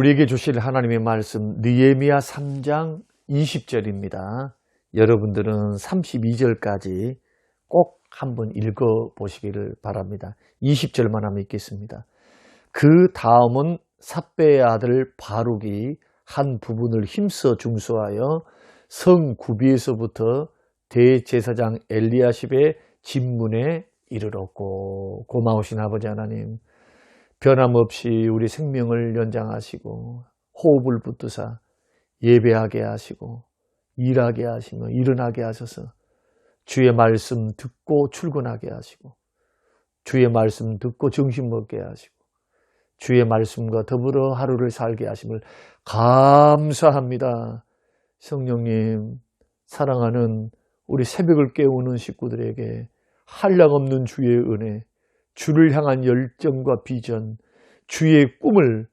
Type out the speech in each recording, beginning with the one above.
우리에게 주실 하나님의 말씀 느헤미야 3장 20절입니다. 여러분들은 32절까지 꼭 한번 읽어보시기를 바랍니다. 20절만 하면 읽겠습니다. 그 다음은 삿배의 아들 바룩이 한 부분을 힘써 중수하여 성 구비에서부터 대제사장 엘리야십의 집문에 이르렀고. 고마우신 아버지 하나님, 변함없이 우리 생명을 연장하시고 호흡을 붙드사 예배하게 하시고 일하게 하시며 일어나게 하셔서 주의 말씀 듣고 출근하게 하시고 주의 말씀 듣고 정신 먹게 하시고 주의 말씀과 더불어 하루를 살게 하심을 감사합니다. 성령님, 사랑하는 우리 새벽을 깨우는 식구들에게 한량없는 주의 은혜, 주를 향한 열정과 비전, 주의 꿈을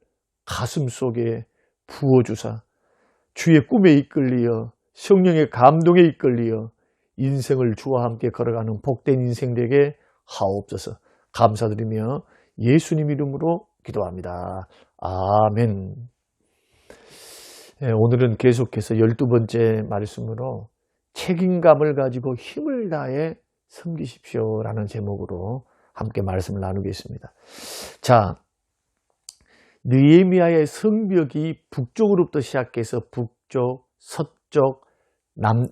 가슴속에 부어주사 주의 꿈에 이끌리어 성령의 감동에 이끌리어 인생을 주와 함께 걸어가는 복된 인생 되게 하옵소서. 감사드리며 예수님 이름으로 기도합니다. 아멘. 오늘은 계속해서 12번째 말씀으로 책임감을 가지고 힘을 다해 섬기십시오 라는 제목으로 함께 말씀을 나누겠습니다. 자, 느헤미야의 성벽이 북쪽으로부터 시작해서 북쪽, 서쪽,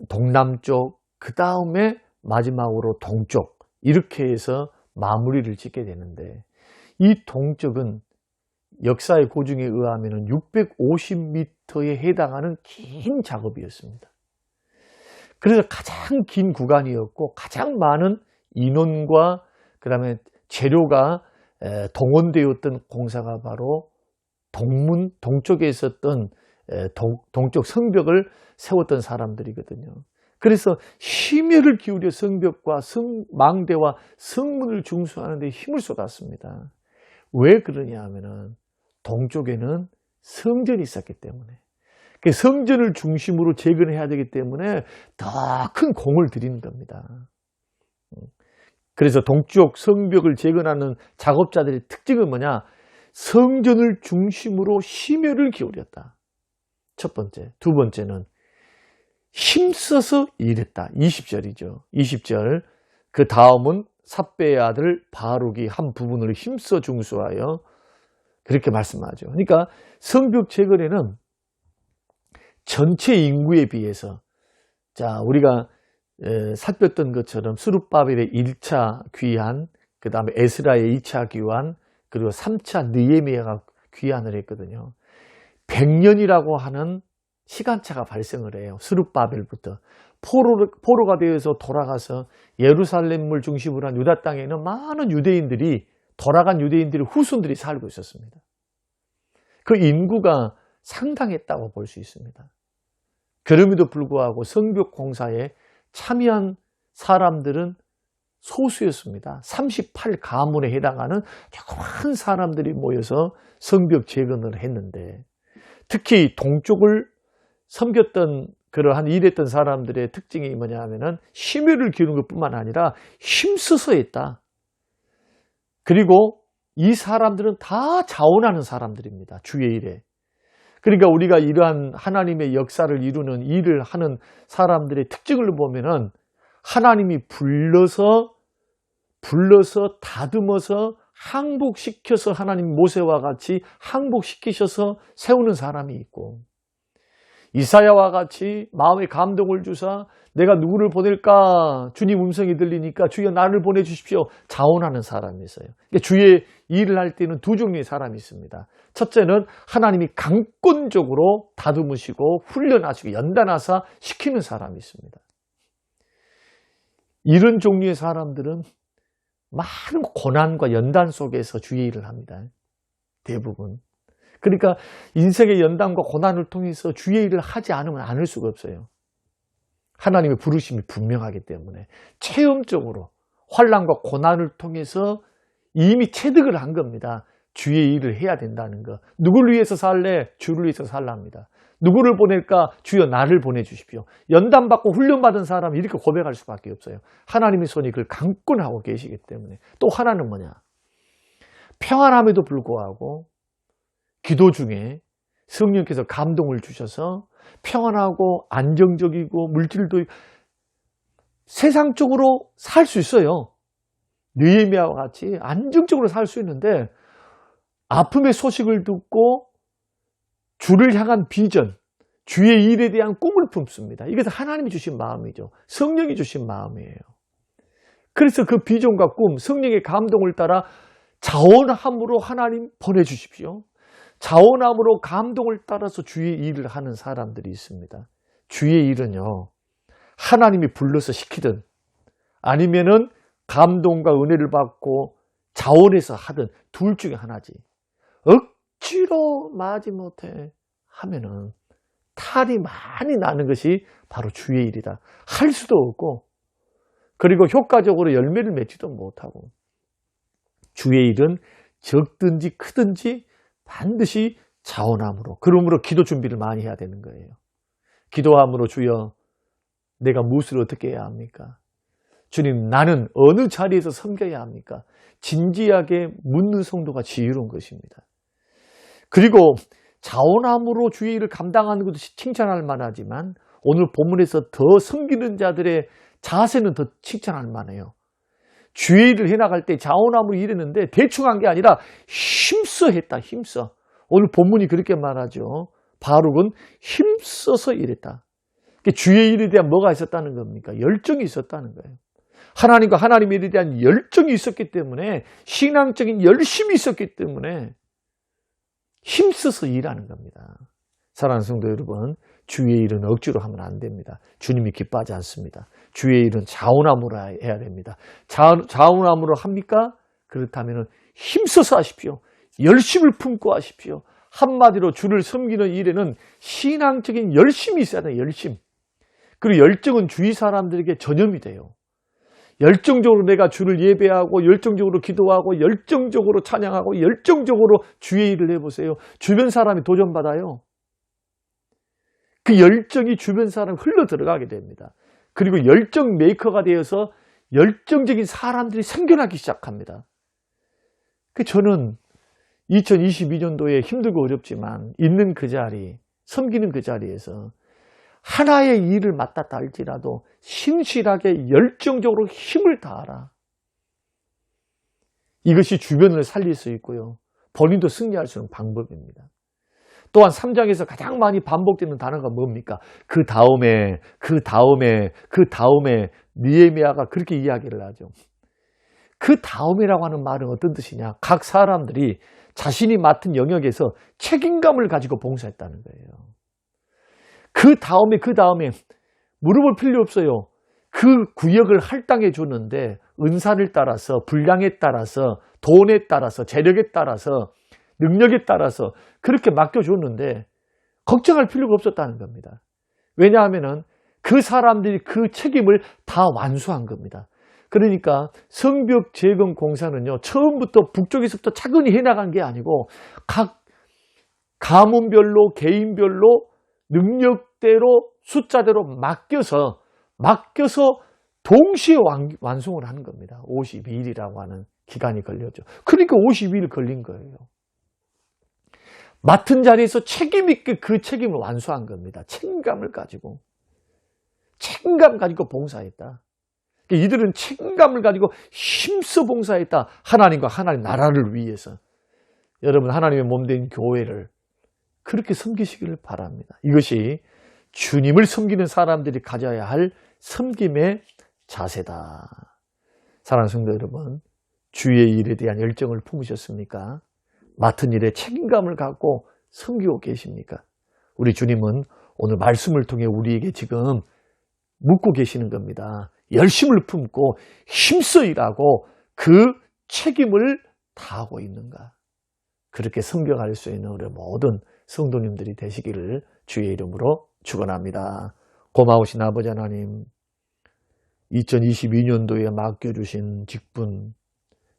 동남쪽, 그 다음에 마지막으로 동쪽, 이렇게 해서 마무리를 짓게 되는데, 이 동쪽은 역사의 고증에 의하면 650m에 해당하는 긴 작업이었습니다. 그래서 가장 긴 구간이었고 가장 많은 인원과 그 다음에 재료가 동원되었던 공사가 바로 동쪽에 있었던 동쪽 성벽을 세웠던 사람들이거든요. 그래서 심혈을 기울여 성벽과 망대와 성문을 중수하는 데 힘을 쏟았습니다. 왜 그러냐 하면은 동쪽에는 성전이 있었기 때문에, 성전을 중심으로 재건해야 되기 때문에 더 큰 공을 들이는 겁니다. 그래서 동쪽 성벽을 재건하는 작업자들의 특징은 뭐냐? 성전을 중심으로 심혈을 기울였다. 첫 번째. 두 번째는 힘써서 일했다. 20절이죠. 20절. 그 다음은 삿배의 아들 바룩이 한 부분을 힘써 중수하여, 그렇게 말씀하죠. 그러니까 성벽 재건에는 전체 인구에 비해서, 자, 우리가 살폈던 것처럼 스룹바벨의 1차 귀환, 그 다음에 에스라의 2차 귀환, 그리고 3차 느헤미야가 귀환을 했거든요. 100년이라고 하는 시간차가 발생을 해요. 스룹바벨부터 포로가 되어서 돌아가서 예루살렘을 중심으로 한 유다 땅에는 많은 유대인들이, 돌아간 유대인들의 후손들이 살고 있었습니다. 그 인구가 상당했다고 볼 수 있습니다. 그럼에도 불구하고 성벽 공사에 참여한 사람들은 소수였습니다. 38가문에 해당하는 조그만 사람들이 모여서 성벽 재건을 했는데, 특히 동쪽을 섬겼던 그러한 일했던 사람들의 특징이 뭐냐 하면은 심혈을 기울이는 것뿐만 아니라 힘써서 했다. 그리고 이 사람들은 다 자원하는 사람들입니다. 주의 일에. 그러니까 우리가 이러한 하나님의 역사를 이루는 일을 하는 사람들의 특징을 보면은 하나님이 불러서 다듬어서 항복시켜서, 하나님 모세와 같이 항복시키셔서 세우는 사람이 있고, 이사야와 같이 마음의 감동을 주사 내가 누구를 보낼까, 주님 음성이 들리니까 주여 나를 보내주십시오, 자원하는 사람이 있어요. 그러니까 주의 일을 할 때는 두 종류의 사람이 있습니다. 첫째는 하나님이 강권적으로 다듬으시고 훈련하시고 연단하사 시키는 사람이 있습니다. 이런 종류의 사람들은 많은 고난과 연단 속에서 주의 일을 합니다. 대부분. 그러니까 인생의 연단과 고난을 통해서 주의 일을 하지 않으면 않을 수가 없어요. 하나님의 부르심이 분명하기 때문에 체험적으로 환난과 고난을 통해서 이미 체득을 한 겁니다. 주의 일을 해야 된다는 거. 누구를 위해서 살래? 주를 위해서 살랍니다. 누구를 보낼까? 주여 나를 보내주십시오. 연단받고 훈련받은 사람이 이렇게 고백할 수밖에 없어요. 하나님의 손이 그걸 강권하고 계시기 때문에. 또 하나는 뭐냐? 평안함에도 불구하고 기도 중에 성령께서 감동을 주셔서 평안하고 안정적이고 물질도 세상적으로 살 수 있어요. 느헤미야와 같이 안정적으로 살 수 있는데 아픔의 소식을 듣고 주를 향한 비전, 주의 일에 대한 꿈을 품습니다. 이것은 하나님이 주신 마음이죠. 성령이 주신 마음이에요. 그래서 그 비전과 꿈, 성령의 감동을 따라 자원함으로 하나님 보내주십시오. 자원함으로 감동을 따라서 주의 일을 하는 사람들이 있습니다. 주의 일은요, 하나님이 불러서 시키든 아니면은 감동과 은혜를 받고 자원해서 하든 둘 중에 하나지. 억지로 마지못해 하면은 탈이 많이 나는 것이 바로 주의 일이다. 할 수도 없고, 그리고 효과적으로 열매를 맺지도 못하고, 주의 일은 적든지 크든지 반드시 자원함으로, 그러므로 기도 준비를 많이 해야 되는 거예요. 기도함으로 주여 내가 무엇을 어떻게 해야 합니까? 주님, 나는 어느 자리에서 섬겨야 합니까? 진지하게 묻는 성도가 지혜로운 것입니다. 그리고 자원함으로 주의 일을 감당하는 것도 칭찬할 만하지만 오늘 본문에서 더 섬기는 자들의 자세는 더 칭찬할 만해요. 주의 일을 해나갈 때 자원함으로 일했는데 대충 한 게 아니라 힘써 했다. 힘써. 오늘 본문이 그렇게 말하죠. 바룩은 힘써서 일했다. 주의 일에 대한 뭐가 있었다는 겁니까? 열정이 있었다는 거예요. 하나님과 하나님의 일에 대한 열정이 있었기 때문에, 신앙적인 열심이 있었기 때문에 힘써서 일하는 겁니다. 사랑하는 성도 여러분, 주의 일은 억지로 하면 안 됩니다. 주님이 기뻐하지 않습니다. 주의 일은 자원함으로 해야 됩니다. 자원함으로 합니까? 그렇다면 힘써서 하십시오. 열심을 품고 하십시오. 한마디로 주를 섬기는 일에는 신앙적인 열심이 있어야 돼요. 열심. 그리고 열정은 주위 사람들에게 전염이 돼요. 열정적으로 내가 주를 예배하고 열정적으로 기도하고 열정적으로 찬양하고 열정적으로 주의 일을 해보세요. 주변 사람이 도전받아요. 그 열정이 주변 사람 흘러 들어가게 됩니다. 그리고 열정 메이커가 되어서 열정적인 사람들이 생겨나기 시작합니다. 저는 2022년도에 힘들고 어렵지만 있는 그 자리, 섬기는 그 자리에서 하나의 일을 맡았다 할지라도 신실하게 열정적으로 힘을 다하라. 이것이 주변을 살릴 수 있고요. 본인도 승리할 수 있는 방법입니다. 또한 3장에서 가장 많이 반복되는 단어가 뭡니까? 그 다음에 느헤미야가 그렇게 이야기를 하죠. 그 다음이라고 하는 말은 어떤 뜻이냐? 각 사람들이 자신이 맡은 영역에서 책임감을 가지고 봉사했다는 거예요. 그 다음에 물어볼 필요 없어요. 그 구역을 할당해 줬는데 은사를 따라서, 분량에 따라서, 돈에 따라서, 재력에 따라서, 능력에 따라서 그렇게 맡겨줬는데 걱정할 필요가 없었다는 겁니다. 왜냐하면 그 사람들이 그 책임을 다 완수한 겁니다. 그러니까 성벽 재건 공사는요, 처음부터 북쪽에서부터 차근히 해나간 게 아니고 각 가문별로, 개인별로 능력대로, 숫자대로 맡겨서 동시에 완성을 하는 겁니다. 52일이라고 하는 기간이 걸렸죠. 그러니까 52일 걸린 거예요. 맡은 자리에서 책임 있게 그 책임을 완수한 겁니다. 책임감 가지고 봉사했다. 이들은 책임감을 가지고 힘써 봉사했다. 하나님과 하나님 나라를 위해서. 여러분, 하나님의 몸된 교회를 그렇게 섬기시기를 바랍니다. 이것이 주님을 섬기는 사람들이 가져야 할 섬김의 자세다. 사랑하는 성도 여러분, 주의 일에 대한 열정을 품으셨습니까? 맡은 일에 책임감을 갖고 섬기고 계십니까? 우리 주님은 오늘 말씀을 통해 우리에게 지금 묻고 계시는 겁니다. 열심을 품고 힘써 일하고 그 책임을 다하고 있는가? 그렇게 섬겨갈 수 있는 우리 모든 성도님들이 되시기를 주의 이름으로 축원합니다. 고마우신 아버지 하나님, 2022년도에 맡겨주신 직분,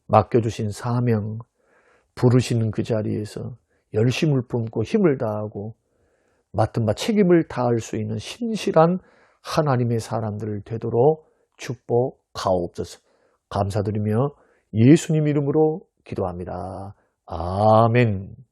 맡겨주신 사명, 부르시는 그 자리에서 열심을 품고 힘을 다하고 맡은 바 책임을 다할 수 있는 신실한 하나님의 사람들 되도록 축복하옵소서. 감사드리며 예수님 이름으로 기도합니다. 아멘.